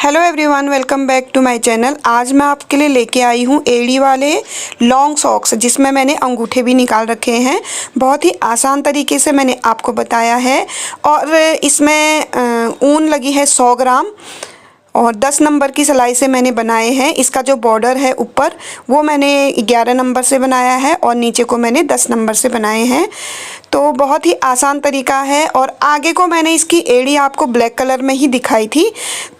Hello everyone, welcome back to my channel. आज मैं आपके लिए लेके आई हूँ एड़ी वाले लॉन्ग सॉक्स, जिसमें मैंने अंगूठे भी निकाल रखे हैं। बहुत ही आसान तरीके से मैंने आपको बताया है। और इसमें ऊन लगी है 100 ग्राम और 10 नंबर की सिलाई से मैंने बनाए हैं। इसका जो बॉर्डर है ऊपर वो मैंने 11 नंबर से बनाया है और नीचे को मैंने 10 नंबर से बनाए हैं। तो बहुत ही आसान तरीका है। और आगे को मैंने इसकी एड़ी आपको ब्लैक कलर में ही दिखाई थी,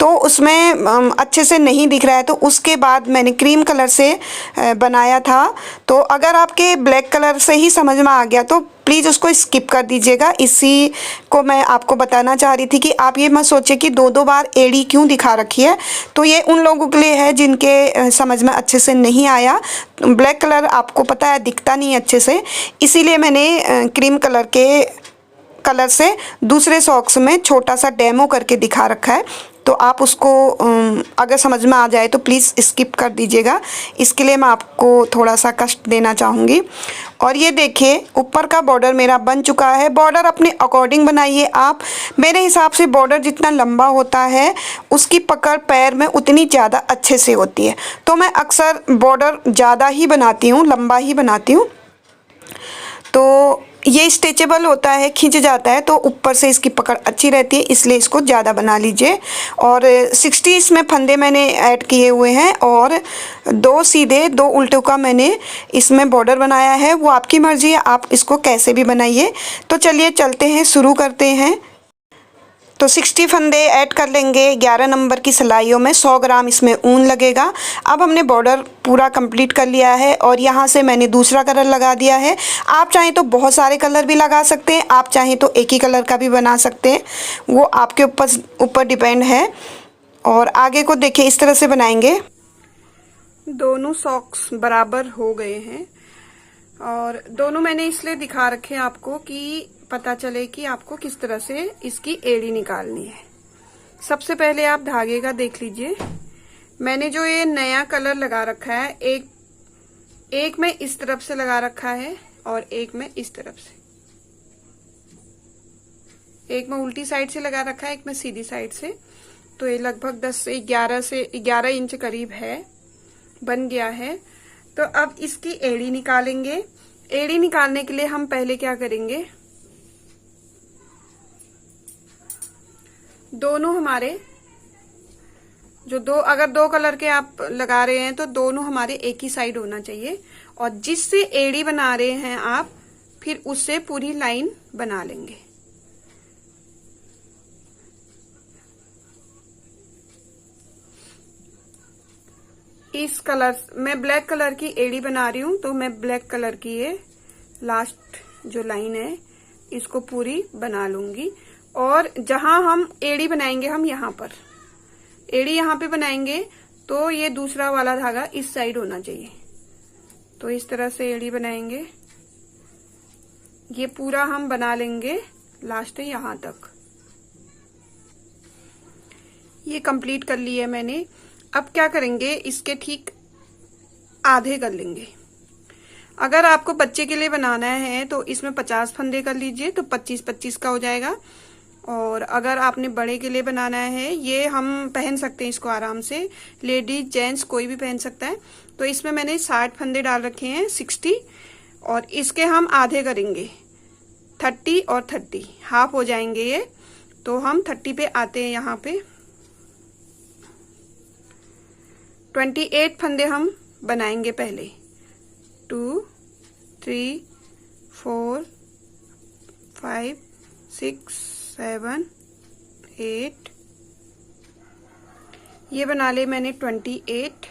तो उसमें अच्छे से नहीं दिख रहा है, तो उसके बाद मैंने क्रीम कलर से बनाया था। तो अगर आपके ब्लैक कलर से ही समझ में आ गया तो प्लीज़ उसको स्किप कर दीजिएगा। इसी को मैं आपको बताना चाह रही थी कि आप ये मत सोचिए कि दो दो बार एड़ी क्यों दिखा रखी है। तो ये उन लोगों के लिए है जिनके समझ में अच्छे से नहीं आया। ब्लैक कलर आपको पता है दिखता नहीं अच्छे से, इसीलिए मैंने क्रीम कलर से दूसरे सॉक्स में छोटा सा डेमो करके दिखा रखा है। तो आप उसको अगर समझ में आ जाए तो प्लीज़ स्किप कर दीजिएगा। इसके लिए मैं आपको थोड़ा सा कष्ट देना चाहूँगी। और ये देखिए ऊपर का बॉर्डर मेरा बन चुका है। बॉर्डर अपने अकॉर्डिंग बनाइए आप। मेरे हिसाब से बॉर्डर जितना लंबा होता है उसकी पकड़ पैर में उतनी ज़्यादा अच्छे से होती है। तो मैं अक्सर बॉर्डर ज़्यादा ही बनाती हूँ, लंबा ही बनाती हूँ। तो ये स्ट्रेचेबल होता है, खिंच जाता है, तो ऊपर से इसकी पकड़ अच्छी रहती है, इसलिए इसको ज़्यादा बना लीजिए। और 60 इसमें फंदे मैंने ऐड किए हुए हैं और 2 सीधे 2 उल्टों का मैंने इसमें बॉर्डर बनाया है। वो आपकी मर्ज़ी है, आप इसको कैसे भी बनाइए। तो चलिए चलते हैं, शुरू करते हैं। तो 60 फंदे ऐड कर लेंगे 11 नंबर की सिलाइयों में। 100 ग्राम इसमें ऊन लगेगा। अब हमने बॉर्डर पूरा कंप्लीट कर लिया है और यहाँ से मैंने दूसरा कलर लगा दिया है। आप चाहें तो बहुत सारे कलर भी लगा सकते हैं, आप चाहें तो एक ही कलर का भी बना सकते हैं, वो आपके ऊपर डिपेंड है। और आगे को देखिए इस तरह से बनाएंगे। दोनों सॉक्स बराबर हो गए हैं और दोनों मैंने इसलिए दिखा रखे हैं आपको कि पता चले कि आपको किस तरह से इसकी एड़ी निकालनी है। सबसे पहले आप धागे का देख लीजिए। मैंने जो ये नया कलर लगा रखा है, एक में इस तरफ से लगा रखा है और एक में इस तरफ से। एक में उल्टी साइड से लगा रखा है, एक में सीधी साइड से। तो ये लगभग 10 से 11 इंच करीब है, बन गया है। तो अब इसकी एड़ी निकालेंगे। एड़ी निकालने के लिए हम पहले क्या करेंगे, दोनों हमारे जो अगर 2 कलर के आप लगा रहे हैं तो दोनों हमारे एक ही साइड होना चाहिए। और जिससे एड़ी बना रहे हैं आप, फिर उससे पूरी लाइन बना लेंगे। इस कलर मैं ब्लैक कलर की एड़ी बना रही हूं, तो मैं ब्लैक कलर की ये लास्ट जो लाइन है इसको पूरी बना लूंगी। और जहां हम एड़ी बनाएंगे, हम यहाँ पर एड़ी यहाँ पे बनाएंगे, तो ये दूसरा वाला धागा इस साइड होना चाहिए। तो इस तरह से एड़ी बनाएंगे। ये पूरा हम बना लेंगे लास्ट यहाँ तक। ये कंप्लीट कर लिया है मैंने। अब क्या करेंगे, इसके ठीक आधे कर लेंगे। अगर आपको बच्चे के लिए बनाना है तो इसमें 50 फंदे कर लीजिए, तो 25-25 का हो जाएगा। और अगर आपने बड़े के लिए बनाना है, ये हम पहन सकते हैं इसको आराम से, लेडीज जेंट्स कोई भी पहन सकता है। तो इसमें मैंने 60 फंदे डाल रखे हैं, 60। और इसके हम आधे करेंगे, 30 और 30 हाफ हो जाएंगे ये। तो हम 30 पे आते हैं। यहाँ पे 28 फंदे हम बनाएंगे पहले। 2 3 4 5 6 7 8 ये बना ले मैंने 28।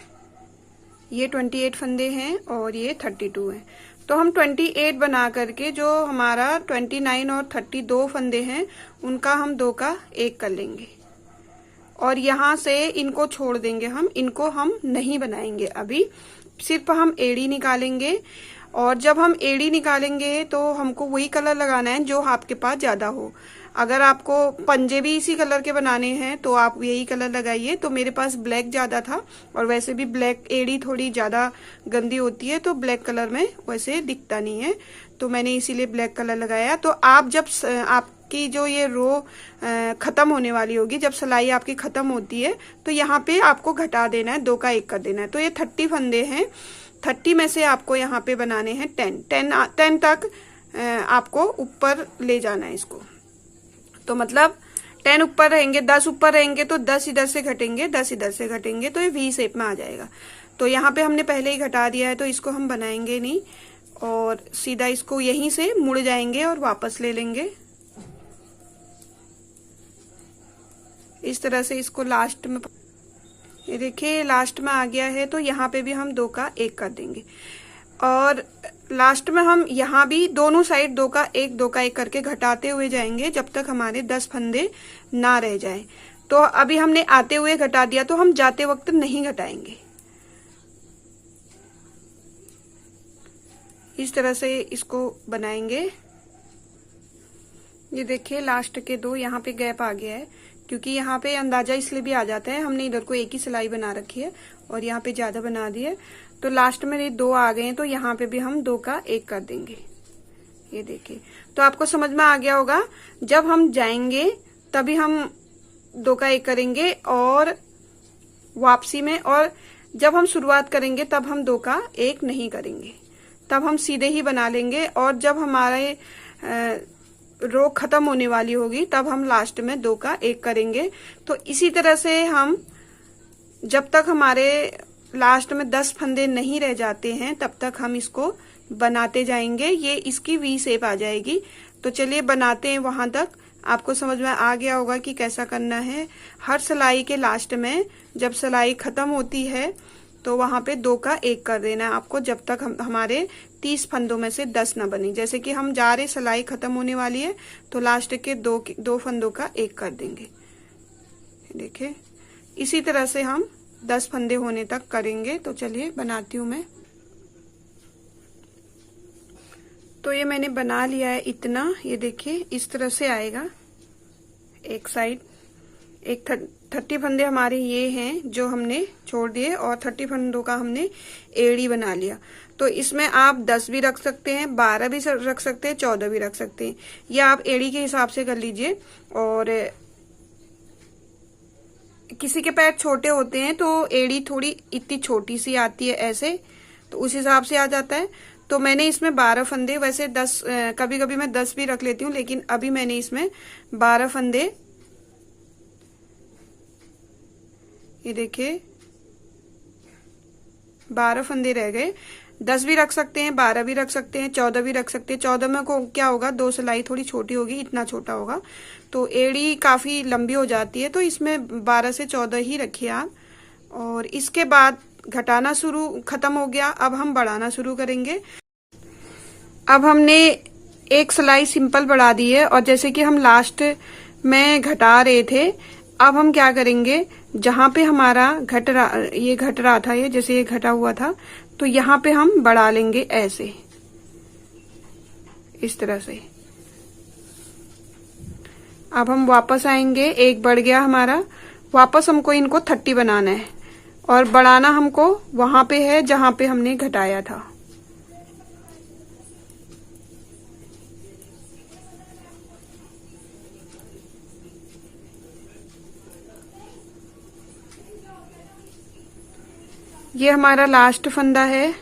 ये 28 फंदे हैं और ये 32 हैं। तो हम 28 बना करके जो हमारा 29 और 32 फंदे हैं उनका हम 2 का 1 कर लेंगे। और यहाँ से इनको छोड़ देंगे, हम इनको हम नहीं बनाएंगे अभी, सिर्फ हम एड़ी निकालेंगे। और जब हम एड़ी निकालेंगे तो हमको वही कलर लगाना है जो आपके पास ज्यादा हो। अगर आपको पंजे भी इसी कलर के बनाने हैं तो आप यही कलर लगाइए। तो मेरे पास ब्लैक ज्यादा था और वैसे भी ब्लैक एड़ी थोड़ी ज्यादा गंदी होती है, तो ब्लैक कलर में वैसे दिखता नहीं है, तो मैंने इसीलिए ब्लैक कलर लगाया। तो आप जब आप आपकी जो ये रो खत्म होने वाली होगी, जब सिलाई आपकी खत्म होती है तो यहाँ पे आपको घटा देना है, 2 का 1 कर देना है। तो ये 30 फंदे हैं, 30 में से आपको यहाँ पे बनाने हैं 10 तक आपको ऊपर ले जाना है इसको। तो मतलब 10 ऊपर रहेंगे, 10 ऊपर रहेंगे तो 10 इधर से घटेंगे, 10 इधर से घटेंगे, तो ये वी शेप में आ जाएगा। तो यहाँ पे हमने पहले ही घटा दिया है तो इसको हम बनाएंगे नहीं, और सीधा इसको यहीं से मुड़ जाएंगे और वापस ले लेंगे। इस तरह से इसको लास्ट में, ये देखिए लास्ट में आ गया है, तो यहाँ पे भी हम 2 का 1 कर देंगे। और लास्ट में हम यहाँ भी दोनों साइड 2 का 1 करके घटाते हुए जाएंगे जब तक हमारे 10 फंदे ना रह जाए। तो अभी हमने आते हुए घटा दिया, तो हम जाते वक्त नहीं घटाएंगे। इस तरह से इसको बनाएंगे। ये देखिए लास्ट के 2 यहाँ पे गैप आ गया है, क्योंकि यहाँ पे अंदाजा इसलिए भी आ जाता है, हमने इधर को एक ही सिलाई बना रखी है और यहाँ पे ज्यादा बना दी है, तो लास्ट में ये 2 आ गए हैं, तो यहाँ पे भी हम 2 का 1 कर देंगे। ये देखिए, तो आपको समझ में आ गया होगा, जब हम जाएंगे तभी हम 2 का 1 करेंगे और वापसी में, और जब हम शुरुआत करेंगे तब हम 2 का 1 नहीं करेंगे, तब हम सीधे ही बना लेंगे। और जब हमारे रो खत्म होने वाली होगी तब हम लास्ट में 2 का 1 करेंगे। तो इसी तरह से हम जब तक हमारे लास्ट में 10 फंदे नहीं रह जाते हैं तब तक हम इसको बनाते जाएंगे। ये इसकी वी शेप आ जाएगी। तो चलिए बनाते हैं, वहां तक आपको समझ में आ गया होगा कि कैसा करना है। हर सिलाई के लास्ट में जब सिलाई खत्म होती है तो वहां पे 2 का 1 कर देना है आपको, जब तक हमारे 30 फंदों में से 10 न बने। जैसे कि हम जा रहे, सिलाई खत्म होने वाली है तो लास्ट के 2 फंदों का 1 कर देंगे। देखिए इसी तरह से हम 10 फंदे होने तक करेंगे। तो चलिए बनाती हूँ मैं। तो ये मैंने बना लिया है इतना, ये देखिए इस तरह से आएगा। एक साइड, एक 30 फंदे हमारे ये हैं जो हमने छोड़ दिए, और 30 फंदों का हमने एड़ी बना लिया। तो इसमें आप 10 भी रख सकते हैं, 12 भी रख सकते हैं, 14 भी रख सकते हैं, या आप एड़ी के हिसाब से कर लीजिए। और किसी के पैर छोटे होते हैं तो एड़ी थोड़ी इतनी छोटी सी आती है ऐसे, तो उस हिसाब से आ जाता है। तो मैंने इसमें 12 फंदे, वैसे 10 कभी कभी मैं 10 भी रख लेती हूँ, लेकिन अभी मैंने इसमें 12 फंदे, ये देखिए 12 फंदे रह गए। 10 भी रख सकते हैं, 12 भी रख सकते हैं, 14 भी रख सकते हैं। 14 में को क्या होगा, 2 सिलाई थोड़ी छोटी होगी, इतना छोटा होगा तो एड़ी काफी लंबी हो जाती है। तो इसमें 12 से 14 ही रखिए आप। और इसके बाद घटाना खत्म हो गया, अब हम बढ़ाना शुरू करेंगे। अब हमने एक सिलाई सिंपल बढ़ा दी है, और जैसे कि हम लास्ट में घटा रहे थे, अब हम क्या करेंगे, जहां पे हमारा घट रहा था, ये जैसे ये घटा हुआ था, तो यहाँ पे हम बढ़ा लेंगे ऐसे, इस तरह से। अब हम वापस आएंगे, एक बढ़ गया हमारा, वापस हमको इनको 30 बनाना है, और बढ़ाना हमको वहां पे है जहां पे हमने घटाया था। ये हमारा लास्ट फंदा है,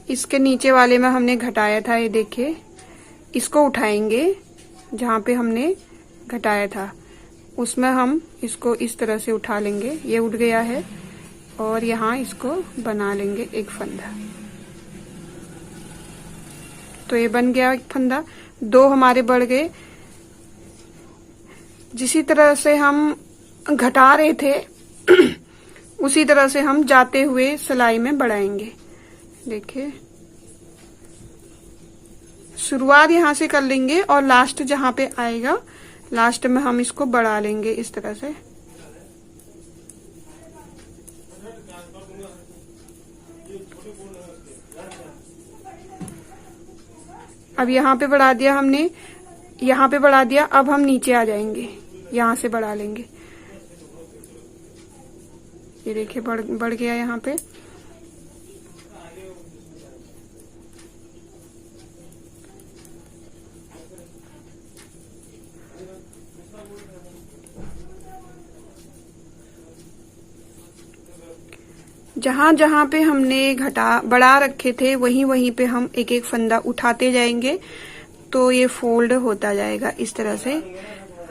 इसके नीचे वाले में हमने घटाया था, ये देखिए। इसको उठाएंगे जहां पे हमने घटाया था, उसमें हम इसको इस तरह से उठा लेंगे, ये उठ गया है, और यहाँ इसको बना लेंगे एक फंदा। तो ये बन गया एक फंदा, 2 हमारे बढ़ गए। जिसी तरह से हम घटा रहे थे उसी तरह से हम जाते हुए सिलाई में बढ़ाएंगे। देखिए शुरुआत यहाँ से कर लेंगे, और लास्ट जहां पे आएगा, लास्ट में हम इसको बढ़ा लेंगे इस तरह से। अब यहाँ पे बढ़ा दिया हमने, यहाँ पे बढ़ा दिया, अब हम नीचे आ जाएंगे, यहाँ से बढ़ा लेंगे। ये देखिए बढ़ गया यहाँ पे। जहां जहां पे हमने घटा बढ़ा रखे थे वहीं वहीं पे हम एक एक फंदा उठाते जाएंगे, तो ये फोल्ड होता जाएगा इस तरह से।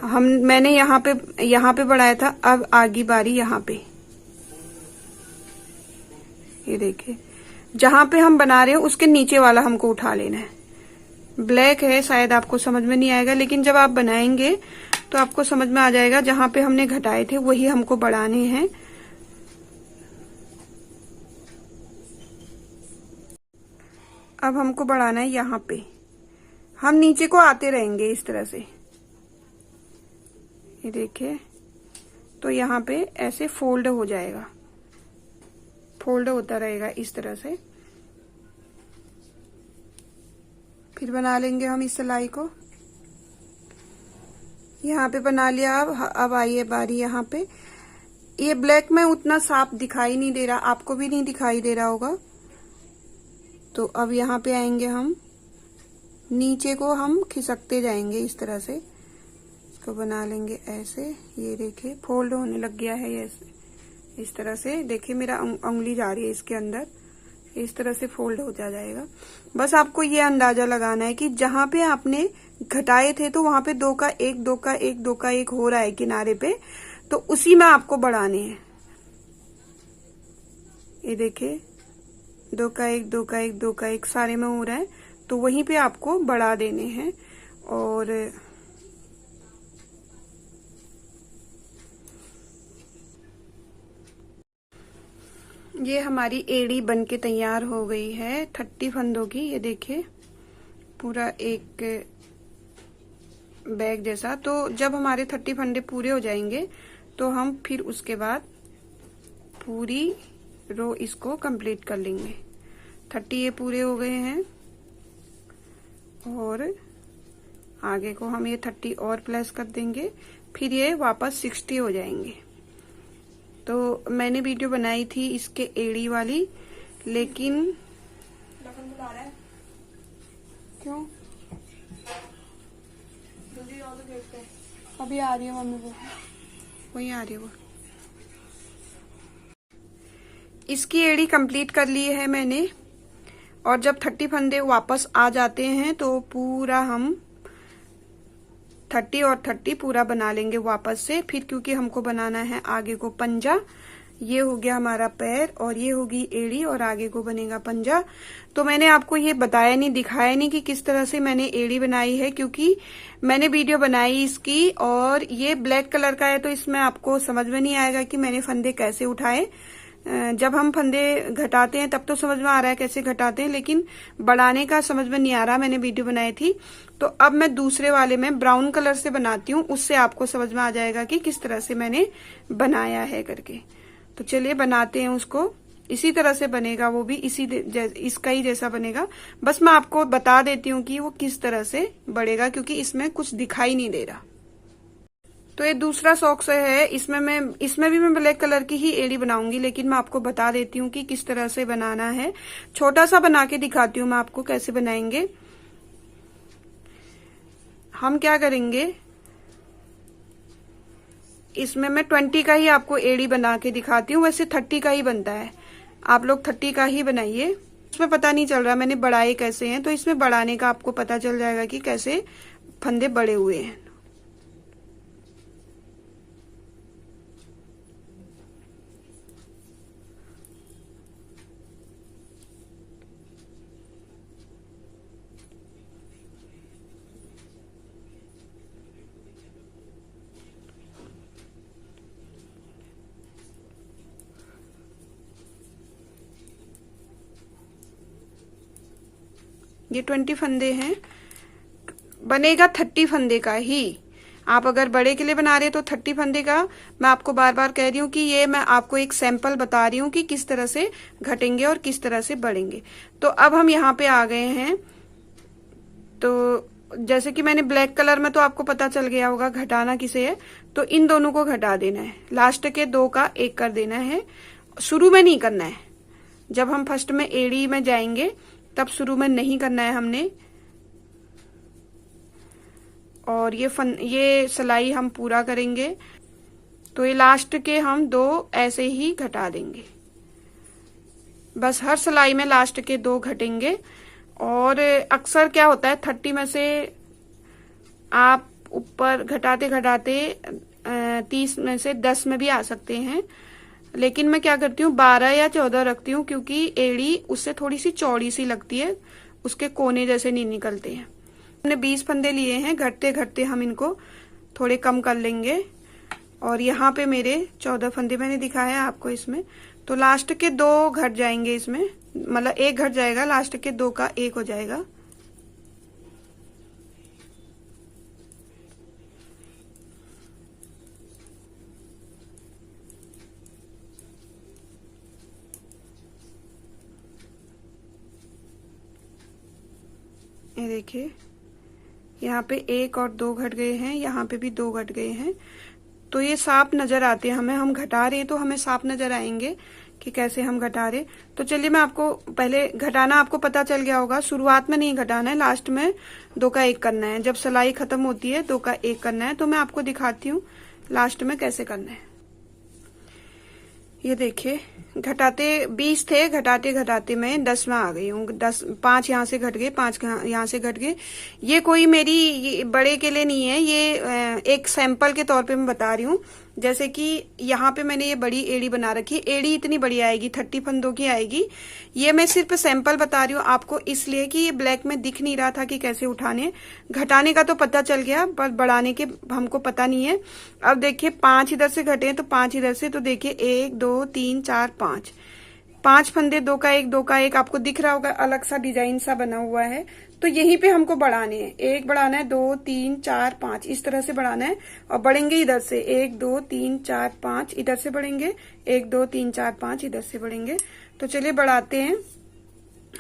मैंने यहाँ पे बढ़ाया था, अब आगे बारी यहाँ पे। ये देखिए, जहां पे हम बना रहे हो उसके नीचे वाला हमको उठा लेना है। ब्लैक है, शायद आपको समझ में नहीं आएगा, लेकिन जब आप बनाएंगे तो आपको समझ में आ जाएगा। जहां पे हमने घटाए थे वही हमको बढ़ाने हैं। अब हमको बढ़ाना है यहाँ पे। हम नीचे को आते रहेंगे इस तरह से। ये देखिए, तो यहाँ पे ऐसे फोल्ड हो जाएगा, फोल्ड होता रहेगा इस तरह से। फिर बना लेंगे हम इस सिलाई को। यहाँ पे बना लिया। अब आइए बारी यहाँ पे। ये ब्लैक में उतना साफ दिखाई नहीं दे रहा, आपको भी नहीं दिखाई दे रहा होगा। तो अब यहाँ पे आएंगे हम, नीचे को हम खिसकते जाएंगे इस तरह से। इसको बना लेंगे ऐसे। ये देखिए फोल्ड होने लग गया है ऐसे, इस तरह से। देखिए मेरा उंगली जा रही है इसके अंदर, इस तरह से फोल्ड हो जाएगा। बस आपको ये अंदाजा लगाना है कि जहां पे आपने घटाए थे तो वहां पे 2 का 1 2 का 1 2 का 1 हो रहा है किनारे पे, तो उसी में आपको बढ़ाने हैं। ये देखिए 2 का 1 2 का 1 2 का 1 सारे में हो रहा है, तो वहीं पे आपको बढ़ा देने हैं। और ये हमारी एड़ी बन के तैयार हो गई है 30 फंदों की। ये देखिए पूरा एक बैग जैसा। तो जब हमारे 30 फंदे पूरे हो जाएंगे तो हम फिर उसके बाद पूरी रो इसको कंप्लीट कर लेंगे। 30 ये पूरे हो गए हैं, और आगे को हम ये 30 और प्लस कर देंगे, फिर ये वापस 60 हो जाएंगे। तो मैंने वीडियो बनाई थी इसके एड़ी वाली, लेकिन लखन बुला रहा है। क्यों? अभी आ रही है मम्मी, वो वही आ रही है वो। इसकी एड़ी कंप्लीट कर ली है मैंने। और जब 30 फंदे वापस आ जाते हैं तो पूरा हम 30 और 30 पूरा बना लेंगे वापस से। फिर क्योंकि हमको बनाना है आगे को पंजा। ये हो गया हमारा पैर, और ये होगी एड़ी, और आगे को बनेगा पंजा। तो मैंने आपको ये बताया नहीं, दिखाया नहीं कि किस तरह से मैंने एड़ी बनाई है, क्योंकि मैंने वीडियो बनाई इसकी और ये ब्लैक कलर का है, तो इसमें आपको समझ में नहीं आएगा कि मैंने फंदे कैसे उठाए। जब हम फंदे घटाते हैं तब तो समझ में आ रहा है कैसे घटाते हैं, लेकिन बढ़ाने का समझ में नहीं आ रहा। मैंने वीडियो बनाई थी, तो अब मैं दूसरे वाले में ब्राउन कलर से बनाती हूँ, उससे आपको समझ में आ जाएगा कि किस तरह से मैंने बनाया है करके। तो चलिए बनाते हैं उसको। इसी तरह से बनेगा वो भी, इसका ही जैसा बनेगा। बस मैं आपको बता देती हूँ कि वो किस तरह से बढ़ेगा, क्योंकि इसमें कुछ दिखाई नहीं दे रहा। तो ये दूसरा सॉक्स है, इसमें भी मैं ब्लैक कलर की ही एड़ी बनाऊंगी, लेकिन मैं आपको बता देती हूँ कि किस तरह से बनाना है। छोटा सा बना के दिखाती हूँ मैं आपको कैसे बनाएंगे। हम क्या करेंगे, इसमें मैं 20 का ही आपको एड़ी बना के दिखाती हूँ। वैसे 30 का ही बनता है, आप लोग 30 का ही बनाइए। इसमें पता नहीं चल रहा मैंने बढ़ाए कैसे हैं, तो इसमें बढ़ाने का आपको पता चल जाएगा कि कैसे फंदे बड़े हुए हैं। ये 20 फंदे हैं, बनेगा 30 फंदे का ही। आप अगर बड़े के लिए बना रहे तो 30 फंदे का। मैं आपको बार बार कह रही हूँ कि ये मैं आपको एक सैंपल बता रही हूँ कि किस तरह से घटेंगे और किस तरह से बढ़ेंगे। तो अब हम यहाँ पे आ गए हैं। तो जैसे कि मैंने ब्लैक कलर में, तो आपको पता चल गया होगा घटाना किसे है। तो इन दोनों को घटा देना है, लास्ट के 2 का 1 कर देना है। शुरू में नहीं करना है, जब हम फर्स्ट में एड़ी में जाएंगे तब शुरू में नहीं करना है हमने। और ये सिलाई हम पूरा करेंगे, तो ये लास्ट के हम 2 ऐसे ही घटा देंगे। बस हर सिलाई में लास्ट के 2 घटेंगे। और अक्सर क्या होता है 30 में से आप ऊपर घटाते घटाते 30 में से 10 में भी आ सकते हैं, लेकिन मैं क्या करती हूँ 12 या 14 रखती हूँ, क्योंकि एड़ी उससे थोड़ी सी चौड़ी सी लगती है, उसके कोने जैसे नहीं निकलते हैं। हमने 20 फंदे लिए हैं, घटते घटते हम इनको थोड़े कम कर लेंगे। और यहाँ पे मेरे 14 फंदे मैंने दिखाया है आपको इसमें, तो लास्ट के 2 घट जाएंगे इसमें, मतलब 1 घट जाएगा, लास्ट के 2 का 1 हो जाएगा। ये देखिए यहाँ पे 1 और 2 घट गए हैं, यहाँ पे भी 2 घट गए हैं, तो ये साफ नजर आते हैं हमें। हम घटा रहे हैं तो हमें साफ नजर आएंगे कि कैसे हम घटा रहे। तो चलिए मैं आपको पहले घटाना, आपको पता चल गया होगा, शुरुआत में नहीं घटाना है, लास्ट में 2 का 1 करना है। जब सिलाई खत्म होती है 2 का 1 करना है। तो मैं आपको दिखाती हूँ लास्ट में कैसे करना है। ये देखिए घटाते 20 थे, घटाते घटाते मैं 10 में आ गई हूँ। 5 यहाँ से घट गए, 5 यहाँ से घट गए। ये कोई मेरी ये बड़े के लिए नहीं है, ये एक सैंपल के तौर पे मैं बता रही हूँ। जैसे कि यहाँ पे मैंने ये बड़ी एड़ी बना रखी है, एड़ी इतनी बड़ी आएगी, 30 फंदों की आएगी। ये मैं सिर्फ सैंपल बता रही हूँ आपको, इसलिए कि ये ब्लैक में दिख नहीं रहा था कि कैसे उठाने। घटाने का तो पता चल गया, पर बढ़ाने के हमको पता नहीं है। अब देखिए 5 इधर से घटे हैं तो 5 इधर से, तो देखिए 1 2 3 4 5 फंदे, 2 का 1 2 का 1 आपको दिख रहा होगा, अलग सा डिजाइन सा बना हुआ है। तो यहीं पे हमको बढ़ाने हैं, 1 बढ़ाना है, 2 3 4 5 इस तरह से बढ़ाना है। और बढ़ेंगे इधर से 1 2 3 4 5, इधर से बढ़ेंगे 1 2 3 4 5, इधर से बढ़ेंगे। तो चलिए बढ़ाते हैं।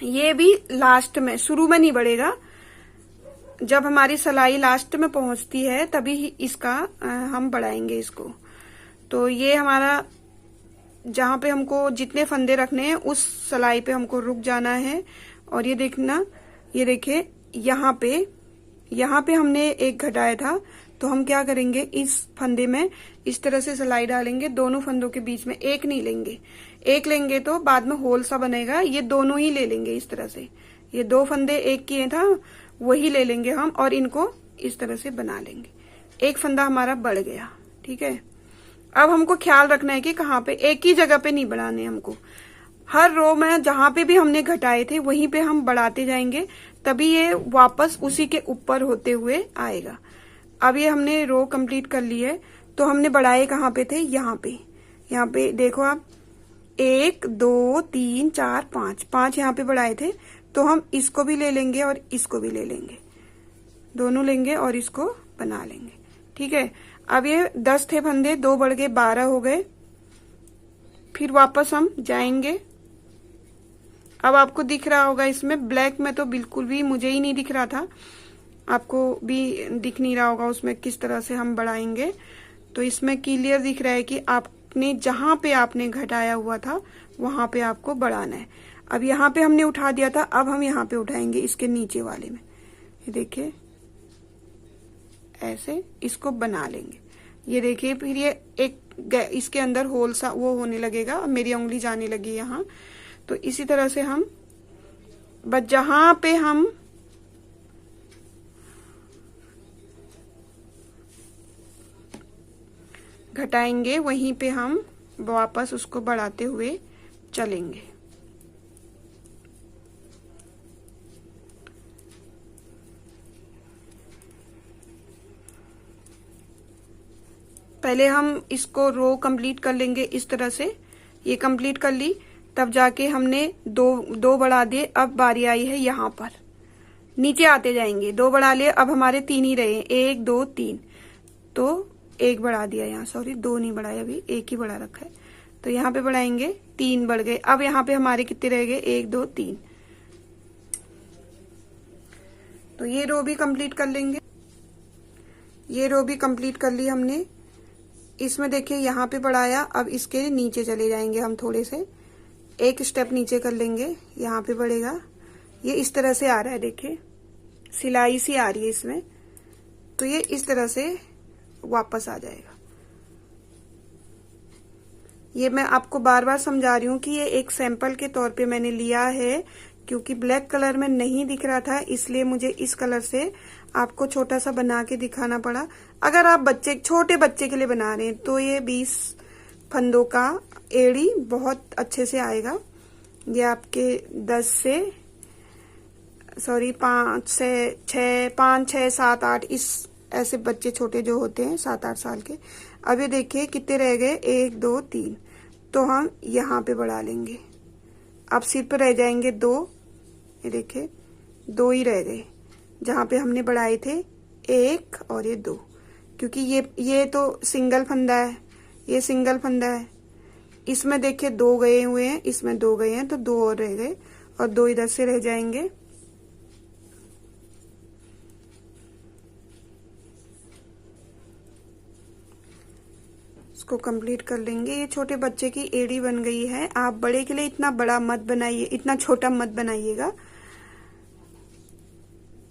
ये भी लास्ट में, शुरू में नहीं बढ़ेगा, जब हमारी सिलाई लास्ट में पहुंचती है तभी इसका हम बढ़ाएंगे इसको। तो ये हमारा जहां पे हमको जितने फंदे रखने हैं उस सिलाई पे हमको रुक जाना है। और ये देखना, ये देखिए यहाँ पे हमने 1 घटाया था, तो हम क्या करेंगे इस फंदे में इस तरह से सिलाई डालेंगे, दोनों फंदों के बीच में 1 नहीं लेंगे। 1 लेंगे तो बाद में होल सा बनेगा, ये दोनों ही ले लेंगे इस तरह से। ये 2 फंदे 1 किए था वही ले लेंगे हम, और इनको इस तरह से बना लेंगे। 1 फंदा हमारा बढ़ गया, ठीक है। अब हमको ख्याल रखना है कि कहाँ पे, एक ही जगह पे नहीं बढ़ाने हमको, हर रो में जहां पे भी हमने घटाए थे वहीं पे हम बढ़ाते जाएंगे, तभी ये वापस उसी के ऊपर होते हुए आएगा। अब ये हमने रो कंप्लीट कर ली है, तो हमने बढ़ाए कहाँ पे थे, यहाँ पे देखो आप 1 2 3 4 5 यहाँ पे बढ़ाए थे, तो हम इसको भी ले लेंगे और इसको भी ले लेंगे, दोनों लेंगे और इसको बना लेंगे, ठीक है। अब ये 10 थे फंदे, 2 बढ़ गए 12 हो गए, फिर वापस हम जाएंगे। अब आपको दिख रहा होगा, इसमें ब्लैक में तो बिल्कुल भी मुझे ही नहीं दिख रहा था, आपको भी दिख नहीं रहा होगा उसमें किस तरह से हम बढ़ाएंगे। तो इसमें क्लियर दिख रहा है कि आपने जहां पे आपने घटाया हुआ था वहां पे आपको बढ़ाना है। अब यहाँ पे हमने उठा दिया था, अब हम यहाँ पे उठाएंगे इसके नीचे वाले में, ये देखिए ऐसे इसको बना लेंगे। ये देखिए फिर ये एक इसके अंदर होल सा वो होने लगेगा, मेरी उंगली जाने लगी यहाँ। तो इसी तरह से हम बस जहां पे हम घटाएंगे वहीं पे हम वापस उसको बढ़ाते हुए चलेंगे। पहले हम इसको रो कंप्लीट कर लेंगे इस तरह से, ये कंप्लीट कर ली, तब जाके हमने दो बढ़ा दिए। अब बारी आई है यहाँ पर, नीचे आते जाएंगे, 2 बढ़ा लिए, अब हमारे 3 ही रहे, 1 2 3, तो 1 बढ़ा दिया यहाँ, सॉरी 2 नहीं बढ़ाया, अभी 1 ही बढ़ा रखा है। तो यहाँ पे बढ़ाएंगे, 3 बढ़ गए। अब यहाँ पे हमारे कितने रह गए, 1 2 3। तो ये रो भी कंप्लीट कर लेंगे, ये रो भी कंप्लीट कर ली हमने। इसमें देखिए यहाँ पे बढ़ाया, अब इसके नीचे चले जाएंगे हम, थोड़े से 1 स्टेप नीचे कर लेंगे, यहाँ पे बढ़ेगा। ये इस तरह से आ रहा है, देखिए सिलाई सी आ रही है इसमें, तो ये इस तरह से वापस आ जाएगा। ये मैं आपको बार बार समझा रही हूँ कि ये एक सैंपल के तौर पे मैंने लिया है, क्योंकि ब्लैक कलर में नहीं दिख रहा था, इसलिए मुझे इस कलर से आपको छोटा सा बना के दिखाना पड़ा। अगर आप छोटे बच्चे के लिए बना रहे हैं तो ये 20 फंदों का एड़ी बहुत अच्छे से आएगा। ये आपके 5 से 6 7 8 इस ऐसे बच्चे छोटे जो होते हैं 7-8 साल के। अब ये देखिए कितने रह गए, 1 2 3, तो हम यहाँ पे बढ़ा लेंगे। अब सिर पर रह जाएंगे 2, ये देखिए 2 ही रह गए जहाँ पे हमने बढ़ाए थे 1 और ये 2, क्योंकि ये तो सिंगल फंदा है, ये सिंगल फंदा है। इसमें देखिए 2 गए हुए हैं, इसमें 2 गए हैं, तो 2 और रह गए और 2 इधर से रह जाएंगे। इसको कंप्लीट कर लेंगे। ये छोटे बच्चे की एड़ी बन गई है। आप बड़े के लिए इतना बड़ा मत बनाइए, इतना छोटा मत बनाइएगा।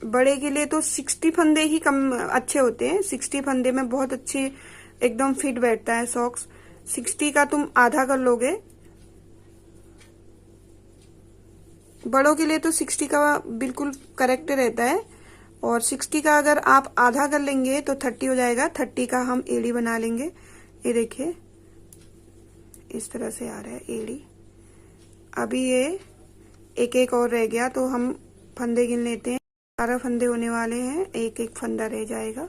बड़े के लिए तो 60 फंदे ही कम अच्छे होते हैं। 60 फंदे में बहुत अच्छे एकदम फिट बैठता है सॉक्स। 60 का तुम आधा कर लोगे, बड़ों के लिए तो 60 का बिल्कुल करेक्ट रहता है। और 60 का अगर आप आधा कर लेंगे तो 30 हो जाएगा। 30 का हम एड़ी बना लेंगे। ये देखिए इस तरह से आ रहा है एड़ी। अभी ये एक और रह गया, तो हम फंदे गिन लेते हैं। 12 फंदे होने वाले हैं, एक फंदा रह जाएगा।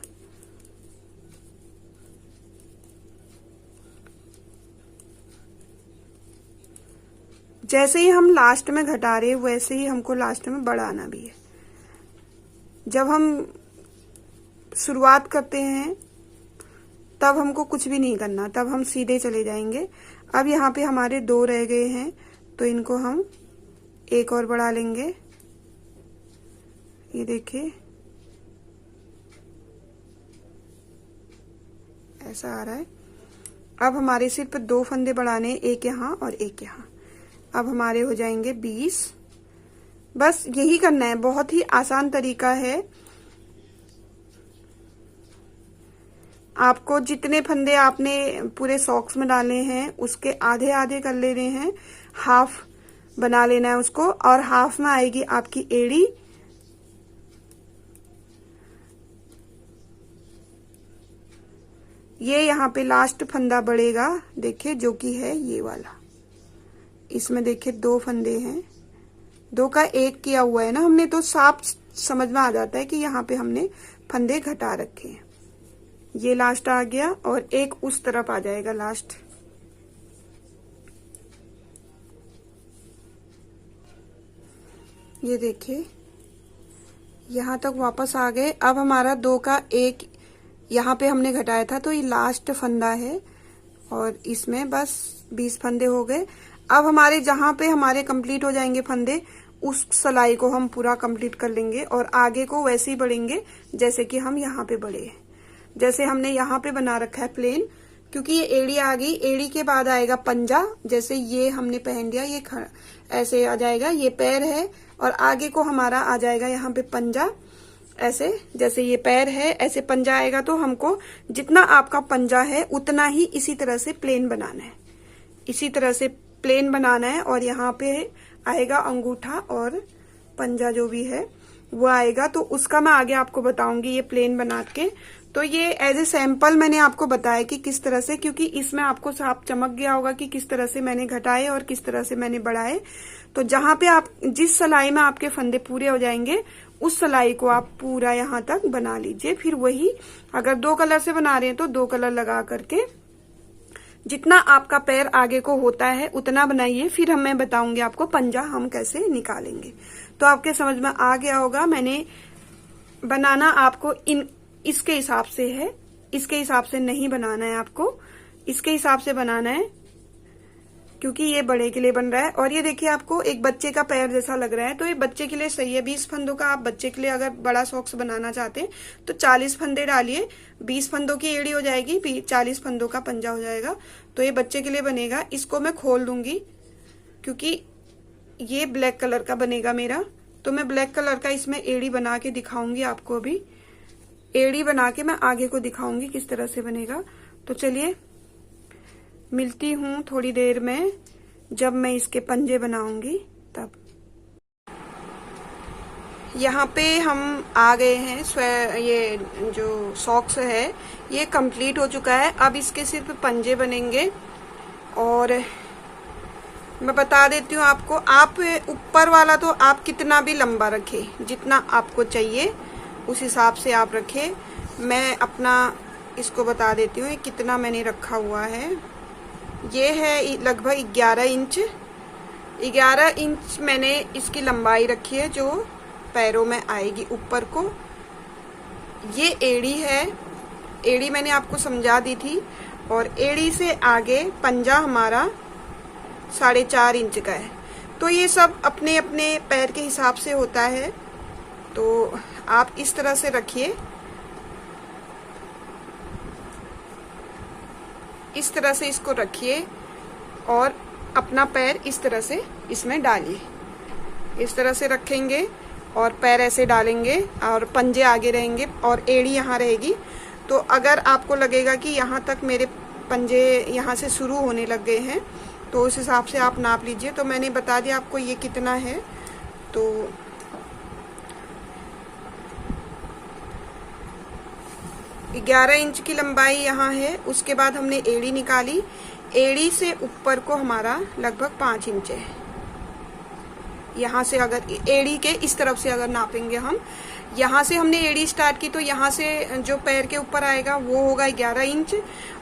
जैसे ही हम लास्ट में घटा रहे हैं वैसे ही हमको लास्ट में बढ़ाना भी है। जब हम शुरुआत करते हैं तब हमको कुछ भी नहीं करना, तब हम सीधे चले जाएंगे। अब यहाँ पे हमारे 2 रह गए हैं, तो इनको हम 1 और बढ़ा लेंगे। ये देखिए ऐसा आ रहा है। अब हमारे सिर पर 2 फंदे बढ़ाने, एक यहाँ और एक यहाँ। अब हमारे हो जाएंगे 20। बस यही करना है, बहुत ही आसान तरीका है। आपको जितने फंदे आपने पूरे सॉक्स में डाले हैं उसके आधे आधे कर लेने हैं, हाफ बना लेना है उसको, और हाफ में आएगी आपकी एड़ी। ये यहाँ पे लास्ट फंदा बढ़ेगा, देखिए, जो कि है ये वाला। इसमें देखिए 2 फंदे हैं, 2 का 1 किया हुआ है ना हमने, तो साफ समझ में आ जाता है कि यहाँ पे हमने फंदे घटा रखे हैं। ये लास्ट आ गया और एक उस तरफ आ जाएगा लास्ट। ये देखिए यहाँ तक वापस आ गए। अब हमारा 2 का 1 यहाँ पे हमने घटाया था, तो ये लास्ट फंदा है और इसमें बस 20 फंदे हो गए। अब हमारे जहां पे हमारे कंप्लीट हो जाएंगे फंदे, उस सिलाई को हम पूरा कंप्लीट कर लेंगे और आगे को वैसे ही बढ़ेंगे जैसे कि हम यहाँ पे बढ़े हैं। जैसे हमने यहाँ पे बना रखा है प्लेन, क्योंकि ये एड़ी आ गई। एड़ी के बाद आएगा पंजा, जैसे ये हमने पहन लिया, ये ऐसे आ जाएगा, ये पैर है और आगे को हमारा आ जाएगा यहाँ पे पंजा। ऐसे जैसे ये पैर है, ऐसे पंजा आएगा। तो हमको जितना आपका पंजा है उतना ही इसी तरह से प्लेन बनाना है, इसी तरह से प्लेन बनाना है। और यहाँ पे आएगा अंगूठा और पंजा जो भी है वो आएगा, तो उसका मैं आगे आपको बताऊंगी ये प्लेन बना के। तो ये एज ए सैंपल मैंने आपको बताया कि किस तरह से, क्योंकि इसमें आपको साफ चमक गया होगा कि किस तरह से मैंने घटाए और किस तरह से मैंने बढ़ाए। तो जहां पे आप जिस सिलाई में आपके फंदे पूरे हो जाएंगे उस सिलाई को आप पूरा यहाँ तक बना लीजिए। फिर वही अगर 2 कलर से बना रहे हैं तो 2 कलर लगा करके जितना आपका पैर आगे को होता है उतना बनाइए। फिर मैं बताऊंगी आपको पंजा हम कैसे निकालेंगे। तो आपके समझ में आ गया होगा। मैंने बनाना आपको इसके हिसाब से है, इसके हिसाब से नहीं बनाना है आपको, इसके हिसाब से बनाना है, क्योंकि ये बड़े के लिए बन रहा है। और ये देखिए आपको एक बच्चे का पैर जैसा लग रहा है, तो ये बच्चे के लिए सही है। 20 फंदों का आप बच्चे के लिए अगर बड़ा सॉक्स बनाना चाहते हैं तो 40 फंदे डालिए, 20 फंदों की एड़ी हो जाएगी, 40 फंदों का पंजा हो जाएगा। तो ये बच्चे के लिए बनेगा। इसको मैं खोल दूंगी क्योंकि ये ब्लैक कलर का बनेगा मेरा, तो मैं ब्लैक कलर का इसमें एड़ी बना के दिखाऊंगी आपको। अभी एड़ी बना के मैं आगे को दिखाऊंगी किस तरह से बनेगा। तो चलिए मिलती हूँ थोड़ी देर में, जब मैं इसके पंजे बनाऊंगी तब। यहाँ पे हम आ गए हैं। ये जो सॉक्स है ये कंप्लीट हो चुका है। अब इसके सिर्फ पंजे बनेंगे। और मैं बता देती हूँ आपको, आप ऊपर वाला तो आप कितना भी लंबा रखें, जितना आपको चाहिए उस हिसाब से आप रखें। मैं अपना इसको बता देती हूँ कितना मैंने रखा हुआ है। ये है लगभग 11 इंच। 11 इंच मैंने इसकी लंबाई रखी है जो पैरों में आएगी ऊपर को। ये एड़ी है, एड़ी मैंने आपको समझा दी थी। और एड़ी से आगे पंजा हमारा 4.5 इंच का है। तो ये सब अपने अपने पैर के हिसाब से होता है। तो आप इस तरह से रखिए, इस तरह से इसको रखिए और अपना पैर इस तरह से इसमें डालिए। इस तरह से रखेंगे और पैर ऐसे डालेंगे और पंजे आगे रहेंगे और एड़ी यहाँ रहेगी। तो अगर आपको लगेगा कि यहाँ तक मेरे पंजे यहाँ से शुरू होने लग गए हैं तो उस हिसाब से आप नाप लीजिए। तो मैंने बता दिया आपको ये कितना है। तो 11 इंच की लंबाई यहाँ है। उसके बाद हमने एड़ी निकाली। एड़ी से ऊपर को हमारा लगभग 5 इंच है। यहाँ से अगर एड़ी के इस तरफ से अगर नापेंगे हम, यहाँ से हमने एड़ी स्टार्ट की तो यहाँ से जो पैर के ऊपर आएगा वो होगा 11 इंच।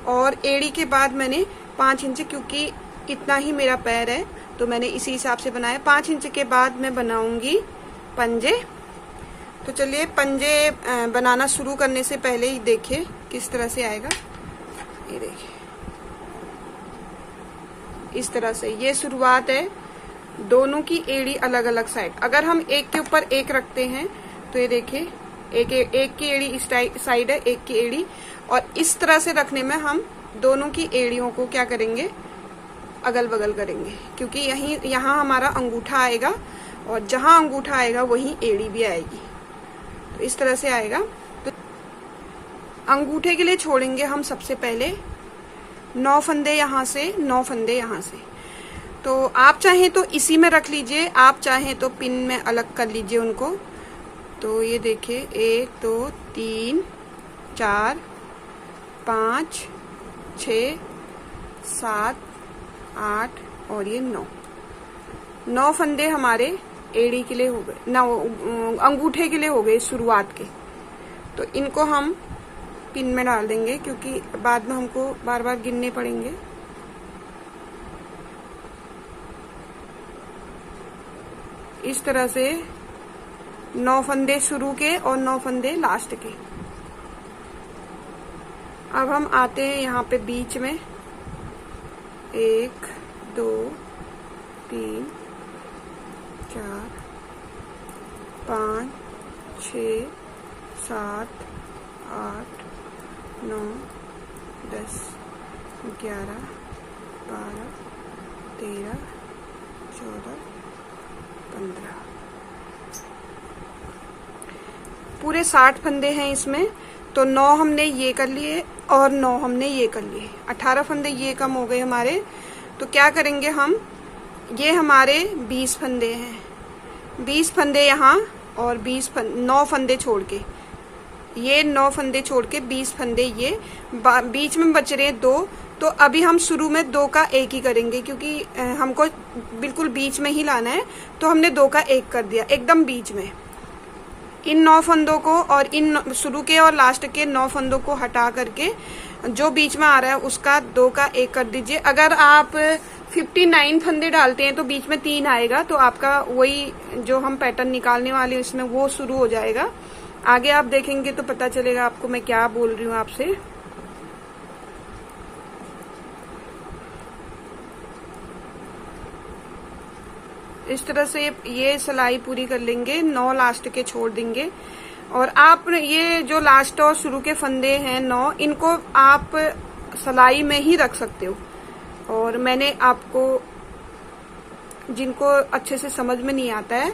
और एड़ी के बाद मैंने 5 इंच, क्योंकि इतना ही मेरा पैर है तो मैंने इसी हिसाब से बनाया। 5 इंच के बाद मैं बनाऊंगी पंजे। तो चलिए पंजे बनाना शुरू करने से पहले ही देखिए किस तरह से आएगा। ये देखिए इस तरह से, ये शुरुआत है। दोनों की एड़ी अलग अलग साइड। अगर हम एक के ऊपर एक रखते हैं तो ये देखिए एक की एड़ी इस साइड है, एक की एड़ी। और इस तरह से रखने में हम दोनों की एड़ियों को क्या करेंगे, अगल बगल करेंगे, क्योंकि यहाँ हमारा अंगूठा आएगा और जहां अंगूठा आएगा वहीं एड़ी भी आएगी। तो इस तरह से आएगा। तो अंगूठे के लिए छोड़ेंगे हम सबसे पहले 9 फंदे यहाँ से, 9 फंदे यहाँ से। तो आप चाहें तो इसी में रख लीजिए, आप चाहें तो पिन में अलग कर लीजिए उनको। तो ये देखिए 1 2 3 4 5 6 7 8 और ये 9 फंदे हमारे एड़ी के लिए हो गए, ना अंगूठे के लिए हो गए शुरुआत के। तो इनको हम पिन में डाल देंगे क्योंकि बाद में हमको बार बार गिनने पड़ेंगे। इस तरह से 9 फंदे शुरू के और 9 फंदे लास्ट के। अब हम आते हैं यहाँ पे बीच में 1 2 3 4 5 6 7 8 9 10 11 12 13 14 15 पूरे 60 फंदे हैं इसमें। तो 9 हमने ये कर लिए और 9 हमने ये कर लिए, 18 फंदे ये कम हो गए हमारे। तो क्या करेंगे हम, ये हमारे 20 फंदे हैं, 20 फंदे यहाँ और 9 फंदे छोड़ के, ये 9 फंदे छोड़ के 20 फंदे ये बीच में बच रहे 2। तो अभी हम शुरू में 2 का 1 ही करेंगे क्योंकि हमको बिल्कुल बीच में ही लाना है। तो हमने 2 का 1 कर दिया एकदम बीच में। इन 9 फंदों को और इन शुरू के और लास्ट के 9 फंदों को हटा करके जो बीच में आ रहा है उसका 2 का 1 कर दीजिए। अगर आप 59 फंदे डालते हैं तो बीच में 3 आएगा, तो आपका वही जो हम पैटर्न निकालने वाले हैं इसमें वो शुरू हो जाएगा। आगे आप देखेंगे तो पता चलेगा आपको मैं क्या बोल रही हूँ आपसे। इस तरह से ये सिलाई पूरी कर लेंगे, 9 लास्ट के छोड़ देंगे। और आप ये जो लास्ट और शुरू के फंदे हैं 9, इनको आप सिलाई में ही रख सकते हो। और मैंने आपको, जिनको अच्छे से समझ में नहीं आता है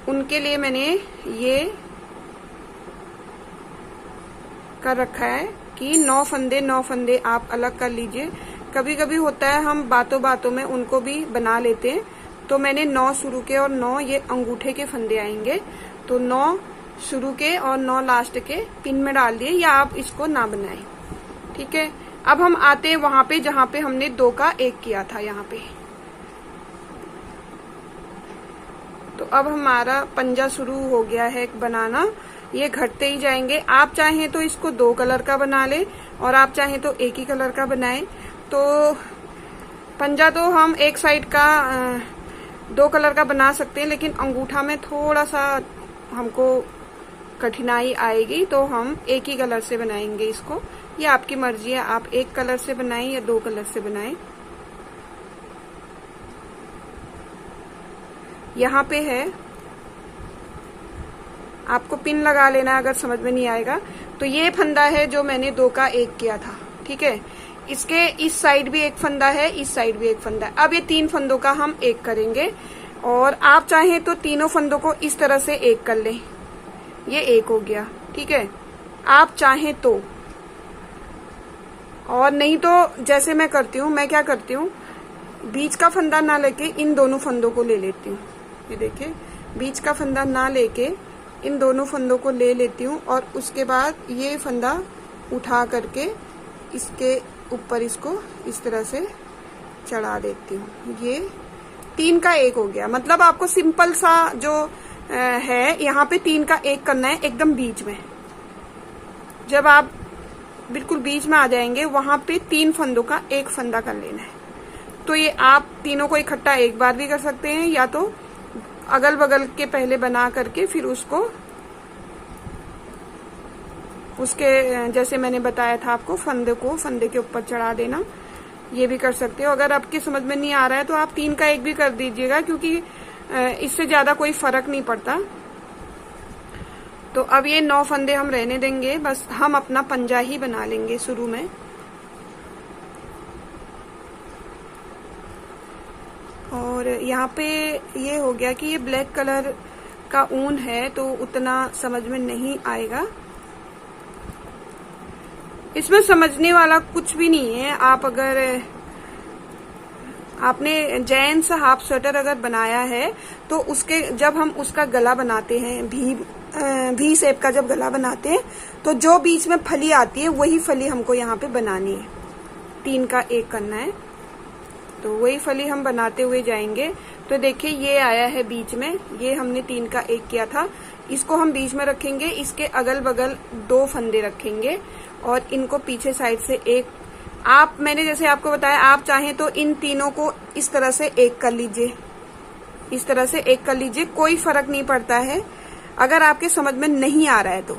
उनके लिए मैंने ये कर रखा है कि 9 फंदे आप अलग कर लीजिए। कभी कभी होता है हम बातों बातों में उनको भी बना लेते हैं। तो मैंने 9 शुरू के और 9 ये अंगूठे के फंदे आएंगे, तो 9 शुरू के और 9 लास्ट के पिन में डाल दिए, या आप इसको ना बनाएं। ठीक है, अब हम आते हैं वहां पे जहां पे हमने 2 का 1 किया था यहाँ पे। तो अब हमारा पंजा शुरू हो गया है बनाना, ये घटते ही जाएंगे। आप चाहें तो इसको 2 कलर का बना ले और आप चाहें तो एक ही कलर का बनाएं। तो पंजा तो हम एक साइड का 2 कलर का बना सकते हैं, लेकिन अंगूठा में थोड़ा सा हमको कठिनाई आएगी, तो हम एक ही कलर से बनाएंगे इसको। ये आपकी मर्जी है, आप एक कलर से बनाएं या 2 कलर से बनाएं। यहाँ पे है, आपको पिन लगा लेना है अगर समझ में नहीं आएगा। तो ये फंदा है जो मैंने 2 का 1 किया था। ठीक है, इसके इस साइड भी एक फंदा है, इस साइड भी एक फंदा है। अब ये 3 फंदों का हम 1 करेंगे, और आप चाहें तो तीनों फंदों को इस तरह से 1 कर लें। ये 1 हो गया। ठीक है, आप चाहें तो, और नहीं तो जैसे मैं करती हूँ, मैं क्या करती हूँ, बीच का फंदा ना लेके इन दोनों फंदों को ले लेती हूँ। ये देखिए, बीच का फंदा ना लेके इन दोनों फंदों को ले लेती हूँ, और उसके बाद ये फंदा उठा करके इसके ऊपर इसको इस तरह से चढ़ा देती हूँ। ये 3 का 1 हो गया। मतलब आपको सिंपल सा जो है, यहाँ पे 3 का 1 करना है एकदम बीच में। जब आप बिल्कुल बीच में आ जाएंगे, वहां पे 3 फंदों का 1 फंदा कर लेना है। तो ये आप तीनों को इकट्ठा एक बार भी कर सकते हैं, या तो अगल बगल के पहले बना करके फिर उसको उसके जैसे मैंने बताया था आपको, फंदे के ऊपर चढ़ा देना। ये भी कर सकते हो। अगर आपकी समझ में नहीं आ रहा है तो आप 3 का 1 भी कर दीजिएगा, क्योंकि इससे ज्यादा कोई फर्क नहीं पड़ता। तो अब ये 9 फंदे हम रहने देंगे, बस हम अपना पंजा ही बना लेंगे शुरू में। और यहाँ पे ये हो गया कि ये ब्लैक कलर का ऊन है, तो उतना समझ में नहीं आएगा। इसमें समझने वाला कुछ भी नहीं है। आप अगर आपने जेंट्स हाफ स्वेटर अगर बनाया है, तो उसके जब हम उसका गला बनाते हैं, भी शेप का जब गला बनाते हैं, तो जो बीच में फली आती है वही फली हमको यहाँ पे बनानी है। 3 का 1 करना है, तो वही फली हम बनाते हुए जाएंगे। तो देखिए, ये आया है बीच में, ये हमने 3 का 1 किया था, इसको हम बीच में रखेंगे। इसके अगल बगल 2 फंदे रखेंगे और इनको पीछे साइड से 1, आप मैंने जैसे आपको बताया, आप चाहें तो इन तीनों को इस तरह से 1 कर लीजिए, इस तरह से 1 कर लीजिए, कोई फर्क नहीं पड़ता है अगर आपके समझ में नहीं आ रहा है तो।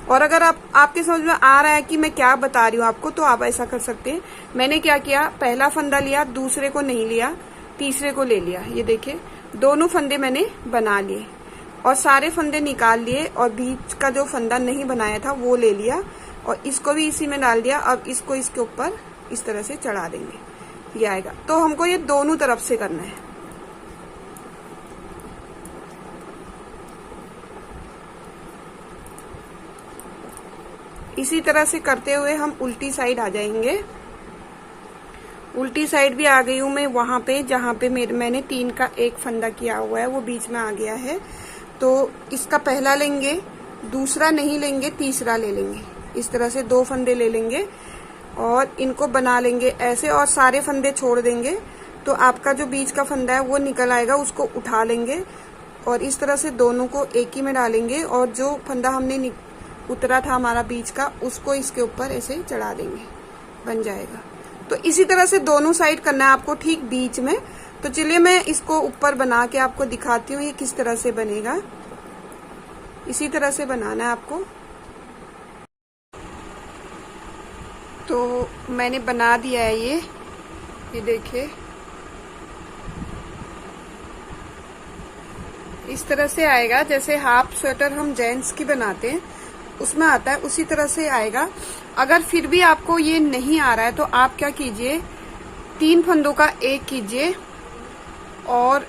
और अगर आपके समझ में आ रहा है कि मैं क्या बता रही हूँ आपको, तो आप ऐसा कर सकते हैं। मैंने क्या किया, पहला फंदा लिया, दूसरे को नहीं लिया, तीसरे को ले लिया। ये देखिए, दोनों फंदे मैंने बना लिए और सारे फंदे निकाल लिए, और बीच का जो फंदा नहीं बनाया था वो ले लिया और इसको भी इसी में डाल दिया। अब इसको इसके ऊपर इस तरह से चढ़ा देंगे, ये आएगा। तो हमको ये दोनों तरफ से करना है। इसी तरह से करते हुए हम उल्टी साइड आ जाएंगे। उल्टी साइड भी आ गई हूं मैं वहां पे जहां पे मैंने 3 का 1 फंदा किया हुआ है, वो बीच में आ गया है। तो इसका पहला लेंगे, दूसरा नहीं लेंगे, तीसरा ले लेंगे। इस तरह से 2 फंदे ले लेंगे और इनको बना लेंगे ऐसे, और सारे फंदे छोड़ देंगे। तो आपका जो बीच का फंदा है वो निकल आएगा, उसको उठा लेंगे और इस तरह से दोनों को एक ही में डालेंगे, और जो फंदा हमने उतरा था हमारा बीच का, उसको इसके ऊपर ऐसे चढ़ा देंगे, बन जाएगा। तो इसी तरह से दोनों साइड करना है आपको, ठीक बीच में। तो चलिए मैं इसको ऊपर बना के आपको दिखाती हूँ ये किस तरह से बनेगा। इसी तरह से बनाना है आपको। तो मैंने बना दिया है ये देखिए, इस तरह से आएगा जैसे हाफ स्वेटर हम जेंट्स की बनाते हैं उसमें आता है, उसी तरह से आएगा। अगर फिर भी आपको ये नहीं आ रहा है तो आप क्या कीजिए, 3 फंदों का 1 कीजिए, और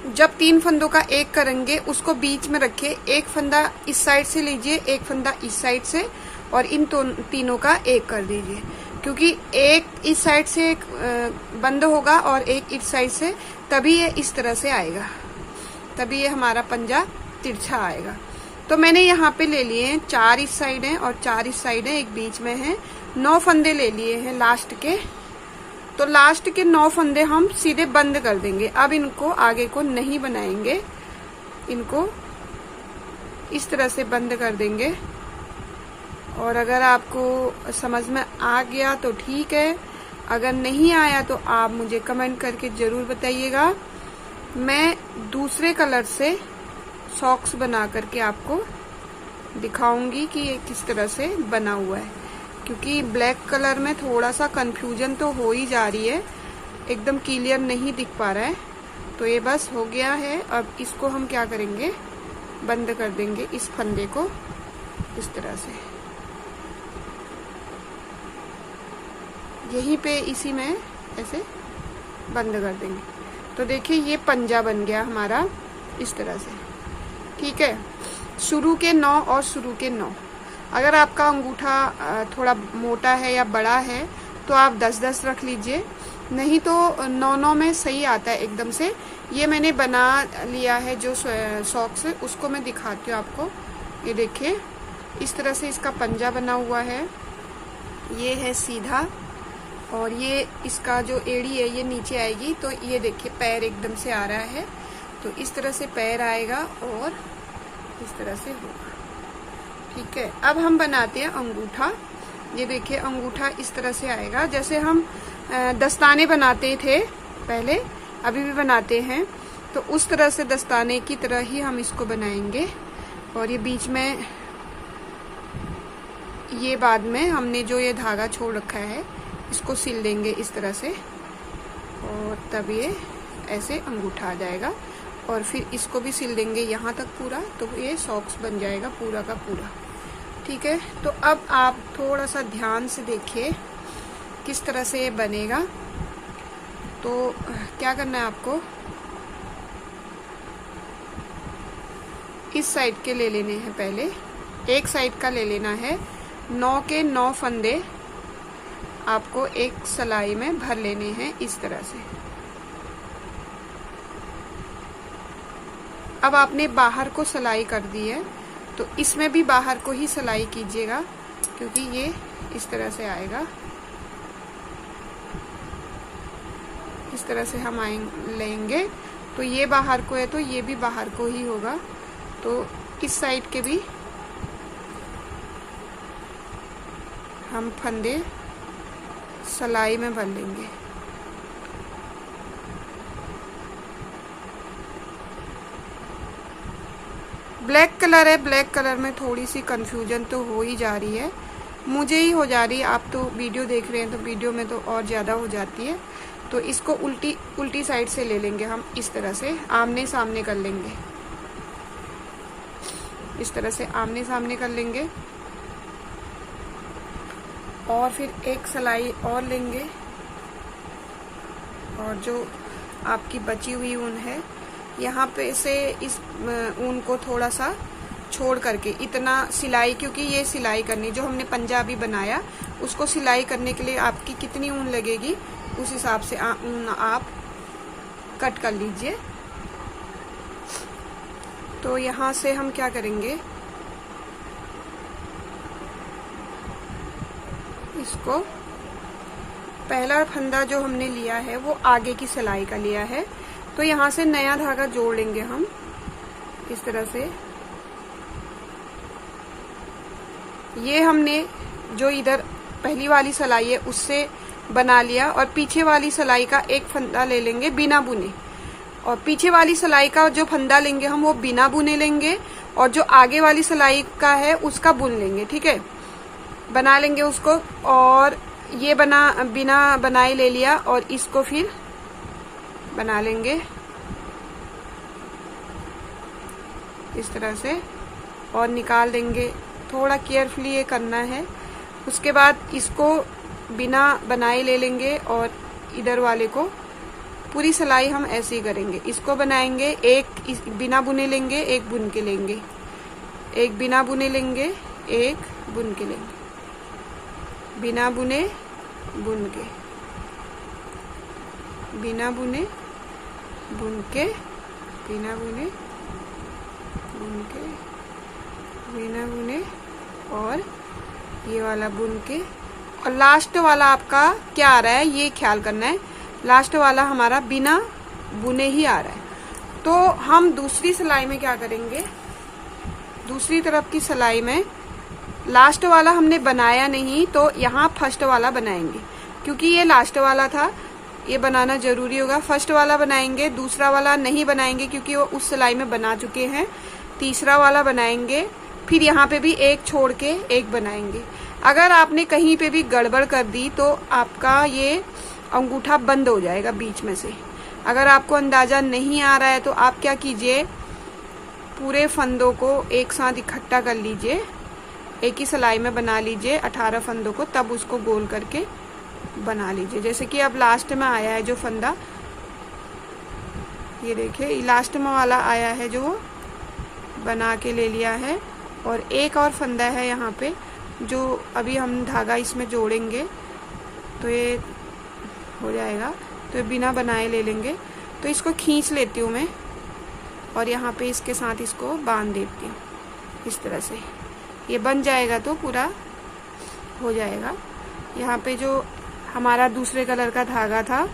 जब 3 फंदों का 1 करेंगे उसको बीच में रखिए। 1 फंदा इस साइड से लीजिए, 1 फंदा इस साइड से, और इन तीनों का 1 कर दीजिए। क्योंकि एक इस साइड से एक बंद होगा और एक इस साइड से, तभी ये इस तरह से आएगा, तभी ये हमारा पंजा तिरछा आएगा। तो मैंने यहाँ पे ले लिए हैं 4 इस साइड हैं और 4 इस साइड हैं, एक बीच में है। 9 फंदे ले लिए हैं लास्ट के। तो लास्ट के 9 फंदे हम सीधे बंद कर देंगे। अब इनको आगे को नहीं बनाएंगे, इनको इस तरह से बंद कर देंगे। और अगर आपको समझ में आ गया तो ठीक है, अगर नहीं आया तो आप मुझे कमेंट करके जरूर बताइएगा। मैं दूसरे कलर से सॉक्स बना करके आपको दिखाऊंगी कि ये किस तरह से बना हुआ है, क्योंकि ब्लैक कलर में थोड़ा सा कंफ्यूजन तो हो ही जा रही है, एकदम क्लियर नहीं दिख पा रहा है। तो ये बस हो गया है। अब इसको हम क्या करेंगे, बंद कर देंगे इस फंदे को इस तरह से, यहीं पे इसी में ऐसे बंद कर देंगे। तो देखिए ये पंजा बन गया हमारा इस तरह से, ठीक है। शुरू के 9 और शुरू के 9। अगर आपका अंगूठा थोड़ा मोटा है या बड़ा है तो आप 10-10 रख लीजिए, नहीं तो 9-9 में सही आता है एकदम से। ये मैंने बना लिया है जो सॉक्स, उसको मैं दिखाती हूँ आपको। ये देखिए इस तरह से इसका पंजा बना हुआ है, ये है सीधा, और ये इसका जो एड़ी है ये नीचे आएगी। तो ये देखिए पैर एकदम से आ रहा है, तो इस तरह से पैर आएगा और इस तरह से होगा, ठीक है। अब हम बनाते हैं अंगूठा। ये देखिए अंगूठा इस तरह से आएगा, जैसे हम दस्ताने बनाते थे पहले, अभी भी बनाते हैं, तो उस तरह से दस्ताने की तरह ही हम इसको बनाएंगे। और ये बीच में, ये बाद में हमने जो ये धागा छोड़ रखा है इसको सिल देंगे इस तरह से, और तब ये ऐसे अंगूठा आ जाएगा। और फिर इसको भी सिल देंगे यहाँ तक पूरा, तो ये सॉक्स बन जाएगा पूरा का पूरा, ठीक है। तो अब आप थोड़ा सा ध्यान से देखिए किस तरह से ये बनेगा। तो क्या करना है आपको, इस साइड के ले लेने हैं, पहले एक साइड का ले लेना है। 9 के 9 फंदे आपको एक सिलाई में भर लेने हैं इस तरह से। अब आपने बाहर को सिलाई कर दी है, तो इसमें भी बाहर को ही सिलाई कीजिएगा, क्योंकि ये इस तरह से आएगा। इस तरह से हम लेंगे, तो ये बाहर को है तो ये भी बाहर को ही होगा। तो इस साइड के भी हम फंदे सिलाई में भर लेंगे। ब्लैक कलर है, ब्लैक कलर में थोड़ी सी कंफ्यूजन तो हो ही जा रही है, मुझे ही हो जा रही है। आप तो वीडियो देख रहे हैं तो वीडियो में तो और ज़्यादा हो जाती है। तो इसको उल्टी साइड से ले लेंगे हम, इस तरह से आमने सामने कर लेंगे, इस तरह से आमने सामने कर लेंगे। और फिर एक सिलाई और लेंगे, और जो आपकी बची हुई ऊन है यहाँ पे से इस ऊन को थोड़ा सा छोड़ करके इतना सिलाई, क्योंकि ये सिलाई करनी, जो हमने पंजाबी बनाया उसको सिलाई करने के लिए आपकी कितनी ऊन लगेगी उस हिसाब से ऊन आप कट कर लीजिए। तो यहाँ से हम क्या करेंगे, इसको पहला फंदा जो हमने लिया है वो आगे की सिलाई का लिया है, तो यहाँ से नया धागा जोड़ लेंगे हम इस तरह से। ये हमने जो इधर पहली वाली सिलाई है उससे बना लिया, और पीछे वाली सिलाई का एक फंदा ले लेंगे बिना बुने, और पीछे वाली सिलाई का जो फंदा लेंगे हम वो बिना बुने लेंगे, और जो आगे वाली सिलाई का है उसका बुन लेंगे, ठीक है। बना लेंगे उसको, और ये बिना बनाए ले लिया, और इसको फिर बना लेंगे इस तरह से और निकाल देंगे। थोड़ा केयरफुली ये करना है। उसके बाद इसको बिना बनाए ले लेंगे, और इधर वाले को पूरी सिलाई हम ऐसे ही करेंगे। इसको बनाएंगे, एक बिना बुने लेंगे, एक बुन के लेंगे, एक बिना बुने लेंगे, एक बुन के लेंगे, बिना बुने बुन के, बिना बुने, बुन के, बिना बुने, बुन के, बिना बुने, और ये वाला बुन के, और लास्ट वाला आपका क्या आ रहा है ये ख्याल करना है, लास्ट वाला हमारा बिना बुने ही आ रहा है। तो हम दूसरी सिलाई में क्या करेंगे, दूसरी तरफ की सिलाई में लास्ट वाला हमने बनाया नहीं तो यहाँ फर्स्ट वाला बनाएंगे, क्योंकि ये लास्ट वाला था, ये बनाना जरूरी होगा। फर्स्ट वाला बनाएंगे, दूसरा वाला नहीं बनाएंगे क्योंकि वो उस सिलाई में बना चुके हैं। तीसरा वाला बनाएंगे, फिर यहाँ पे भी एक छोड़ के एक बनाएंगे। अगर आपने कहीं पे भी गड़बड़ कर दी तो आपका ये अंगूठा बंद हो जाएगा बीच में से। अगर आपको अंदाजा नहीं आ रहा है तो आप क्या कीजिए, पूरे फंदों को एक साथ इकट्ठा कर लीजिए, एक ही सिलाई में बना लीजिए 18 फंदों को, तब उसको गोल करके बना लीजिए। जैसे कि अब लास्ट में आया है जो फंदा, ये देखिए लास्ट में वाला आया है जो बना के ले लिया है, और एक और फंदा है यहाँ पे जो अभी हम धागा इसमें जोड़ेंगे तो ये हो जाएगा, तो बिना बनाए ले लेंगे। तो इसको खींच लेती हूँ मैं और यहाँ पे इसके साथ इसको बांध देती हूँ इस तरह से, ये बन जाएगा तो पूरा हो जाएगा। यहाँ पे जो हमारा दूसरे कलर का धागा था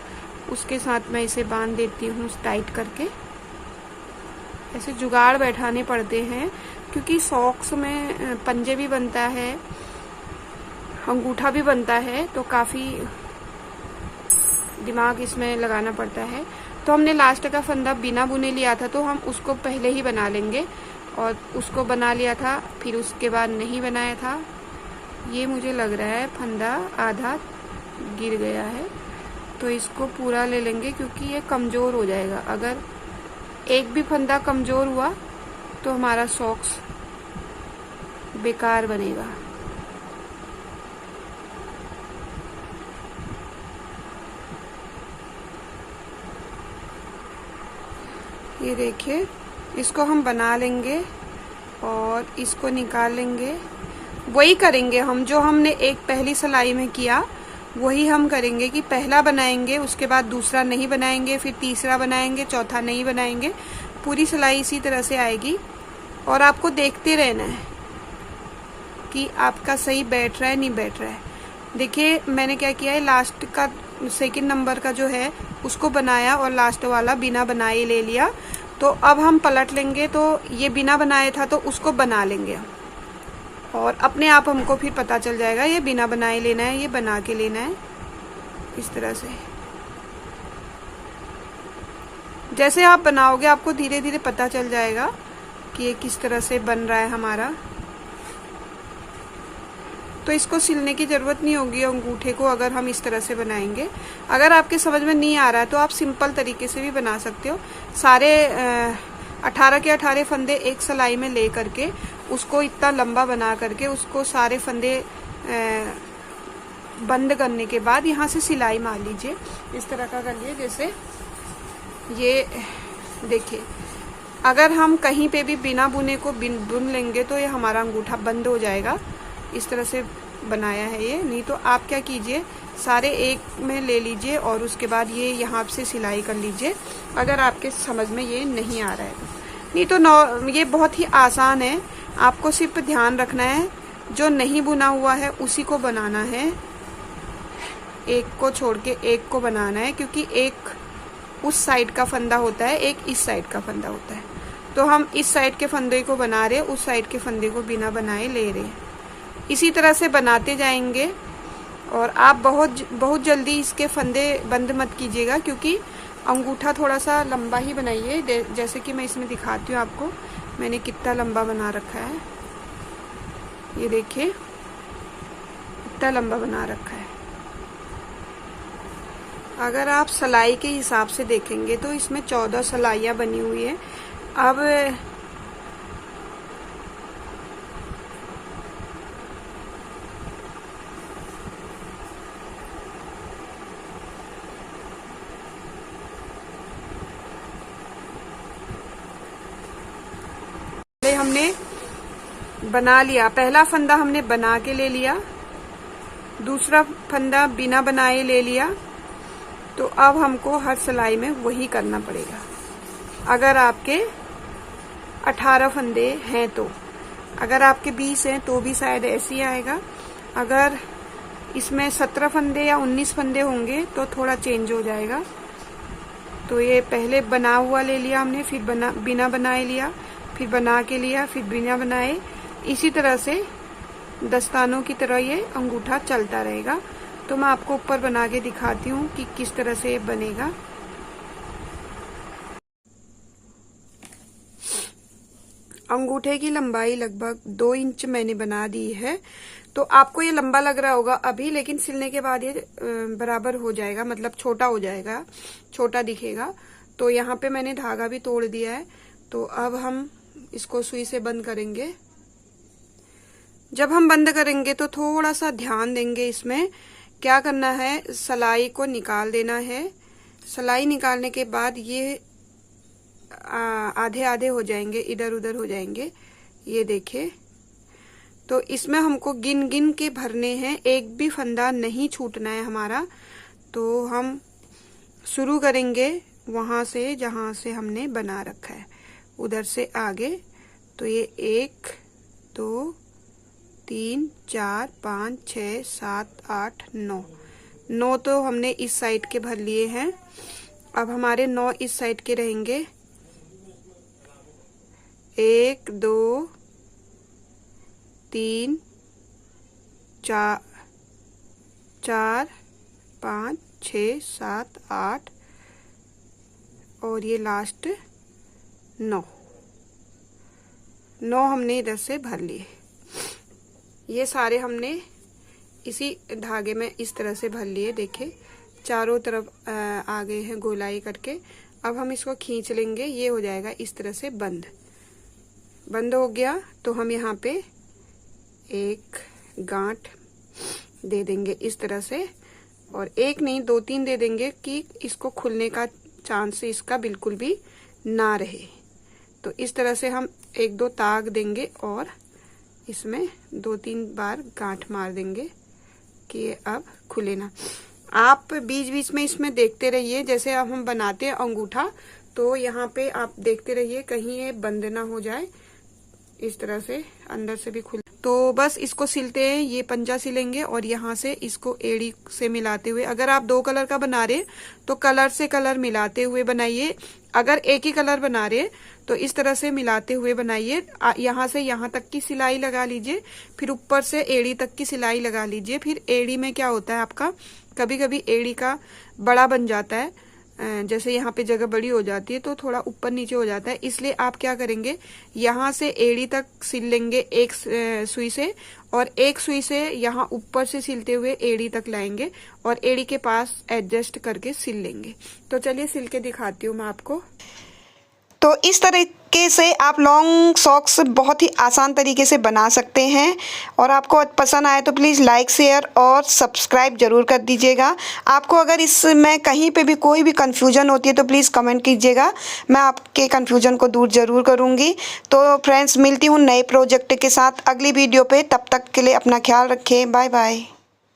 उसके साथ मैं इसे बांध देती हूँ टाइट करके। ऐसे जुगाड़ बैठाने पड़ते हैं क्योंकि सॉक्स में पंजे भी बनता है, अंगूठा भी बनता है, तो काफ़ी दिमाग इसमें लगाना पड़ता है। तो हमने लास्ट का फंदा बिना बुने लिया था तो हम उसको पहले ही बना लेंगे, और उसको बना लिया था फिर उसके बाद नहीं बनाया था। ये मुझे लग रहा है फंदा आधा गिर गया है, तो इसको पूरा ले लेंगे क्योंकि ये कमज़ोर हो जाएगा। अगर एक भी फंदा कमज़ोर हुआ तो हमारा सॉक्स बेकार बनेगा। ये देखिए इसको हम बना लेंगे और इसको निकाल लेंगे। वही करेंगे हम जो हमने एक पहली सिलाई में किया, वही हम करेंगे कि पहला बनाएंगे, उसके बाद दूसरा नहीं बनाएंगे, फिर तीसरा बनाएंगे, चौथा नहीं बनाएंगे। पूरी सिलाई इसी तरह से आएगी और आपको देखते रहना है कि आपका सही बैठ रहा है नहीं बैठ रहा है। देखिए मैंने क्या किया है, लास्ट का सेकंड नंबर का जो है उसको बनाया और लास्ट वाला बिना बनाए ले लिया। तो अब हम पलट लेंगे तो ये बिना बनाए था तो उसको बना लेंगे और अपने आप हमको फिर पता चल जाएगा ये बिना बनाए लेना है, ये बना के लेना है। इस तरह से जैसे आप बनाओगे आपको धीरे धीरे पता चल जाएगा कि ये किस तरह से बन रहा है हमारा। तो इसको सिलने की ज़रूरत नहीं होगी अंगूठे को अगर हम इस तरह से बनाएंगे। अगर आपके समझ में नहीं आ रहा है तो आप सिंपल तरीके से भी बना सकते हो। सारे 18 के 18 फंदे एक सिलाई में ले करके उसको इतना लंबा बना करके उसको सारे फंदे बंद करने के बाद यहाँ से सिलाई मार लीजिए। इस तरह का कर लिए जैसे ये देखिए, अगर हम कहीं पे भी बिना बुने को बुन लेंगे तो ये हमारा अंगूठा बंद हो जाएगा। इस तरह से बनाया है ये। नहीं तो आप क्या कीजिए, सारे एक में ले लीजिए और उसके बाद ये यहाँ से सिलाई कर लीजिए अगर आपके समझ में ये नहीं आ रहा है। नहीं तो ये बहुत ही आसान है, आपको सिर्फ ध्यान रखना है जो नहीं बुना हुआ है उसी को बनाना है, एक को छोड़ के एक को बनाना है, क्योंकि एक उस साइड का फंदा होता है, एक इस साइड का फंदा होता है। तो हम इस साइड के फंदे को बना रहे, उस साइड के फंदे को बिना बनाए ले रहे। इसी तरह से बनाते जाएंगे और आप बहुत जल्दी इसके फंदे बंद मत कीजिएगा, क्योंकि अंगूठा थोड़ा सा लंबा ही बनाइए। जैसे कि मैं इसमें दिखाती हूँ आपको मैंने कितना लंबा बना रखा है। ये देखिए कितना लंबा बना रखा है। अगर आप सिलाई के हिसाब से देखेंगे तो इसमें 14 सिलाइयाँ बनी हुई है। अब हमने बना लिया, पहला फंदा हमने बना के ले लिया, दूसरा फंदा बिना बनाए ले लिया। तो अब हमको हर सिलाई में वही करना पड़ेगा। अगर आपके 18 फंदे हैं तो, अगर आपके 20 हैं तो भी शायद ऐसे ही आएगा। अगर इसमें 17 फंदे या 19 फंदे होंगे तो थोड़ा चेंज हो जाएगा। तो ये पहले बना हुआ ले लिया हमने, फिर बिना बनाए लिया, फिर बना के लिया, फिर बिना बनाए। इसी तरह से दस्तानों की तरह ये अंगूठा चलता रहेगा। तो मैं आपको ऊपर बना के दिखाती हूँ कि किस तरह से ये बनेगा। अंगूठे की लंबाई लगभग 2 इंच मैंने बना दी है। तो आपको ये लंबा लग रहा होगा अभी, लेकिन सिलने के बाद ये बराबर हो जाएगा, मतलब छोटा हो जाएगा, छोटा दिखेगा। तो यहाँ पे मैंने धागा भी तोड़ दिया है। तो अब हम इसको सुई से बंद करेंगे। जब हम बंद करेंगे तो थोड़ा सा ध्यान देंगे। इसमें क्या करना है, सिलाई को निकाल देना है। सिलाई निकालने के बाद ये आधे आधे हो जाएंगे, इधर उधर हो जाएंगे, ये देखिए। तो इसमें हमको गिन गिन के भरने हैं, एक भी फंदा नहीं छूटना है हमारा। तो हम शुरू करेंगे वहां से जहां से हमने बना रखा है, उधर से आगे। तो ये 1 2 3 4 5 6 7 8 9 तो हमने इस साइड के भर लिए हैं। अब हमारे 9 इस साइड के रहेंगे। 1 2 3 4 5 6 7 8 और ये लास्ट 9 हमने इधर से भर लिए। ये सारे हमने इसी धागे में इस तरह से भर लिए। देखिए चारों तरफ आ गए हैं गोलाई करके। अब हम इसको खींच लेंगे, ये हो जाएगा इस तरह से बंद हो गया। तो हम यहाँ पे एक गांठ दे देंगे इस तरह से, और एक नहीं 2-3 दे देंगे कि इसको खुलने का चांस इसका बिल्कुल भी ना रहे। तो इस तरह से हम 1-2 ताक देंगे और इसमें 2-3 बार गांठ मार देंगे कि ये अब खुले ना। आप बीच बीच में इसमें देखते रहिए, जैसे अब हम बनाते हैं अंगूठा, तो यहाँ पे आप देखते रहिए कहीं ये बंद ना हो जाए। इस तरह से अंदर से भी खुल। तो बस इसको सिलते हैं, ये पंजा सिलेंगे और यहाँ से इसको एड़ी से मिलाते हुए। अगर आप 2 कलर का बना रहे तो कलर से कलर मिलाते हुए बनाइए। अगर एक ही कलर बना रहे तो इस तरह से मिलाते हुए बनाइए। यहाँ से यहाँ तक की सिलाई लगा लीजिए, फिर ऊपर से एड़ी तक की सिलाई लगा लीजिए। फिर एड़ी में क्या होता है आपका, कभी कभी एड़ी का बड़ा बन जाता है, जैसे यहाँ पे जगह बड़ी हो जाती है तो थोड़ा ऊपर नीचे हो जाता है। इसलिए आप क्या करेंगे, यहाँ से एड़ी तक सिल लेंगे एक सुई से, और एक सुई से यहाँ ऊपर से सिलते हुए एड़ी तक लाएंगे और एड़ी के पास एडजस्ट करके सिल लेंगे। तो चलिए सिल के दिखाती हूँ मैं आपको। तो इस तरीके से आप लॉन्ग सॉक्स बहुत ही आसान तरीके से बना सकते हैं। और आपको पसंद आए तो प्लीज़ लाइक, शेयर और सब्सक्राइब ज़रूर कर दीजिएगा। आपको अगर इसमें कहीं पे भी कोई भी कन्फ्यूजन होती है तो प्लीज़ कमेंट कीजिएगा, मैं आपके कन्फ्यूजन को दूर ज़रूर करूँगी। तो फ्रेंड्स, मिलती हूँ नए प्रोजेक्ट के साथ अगली वीडियो पे। तब तक के लिए अपना ख्याल रखें। Bye bye.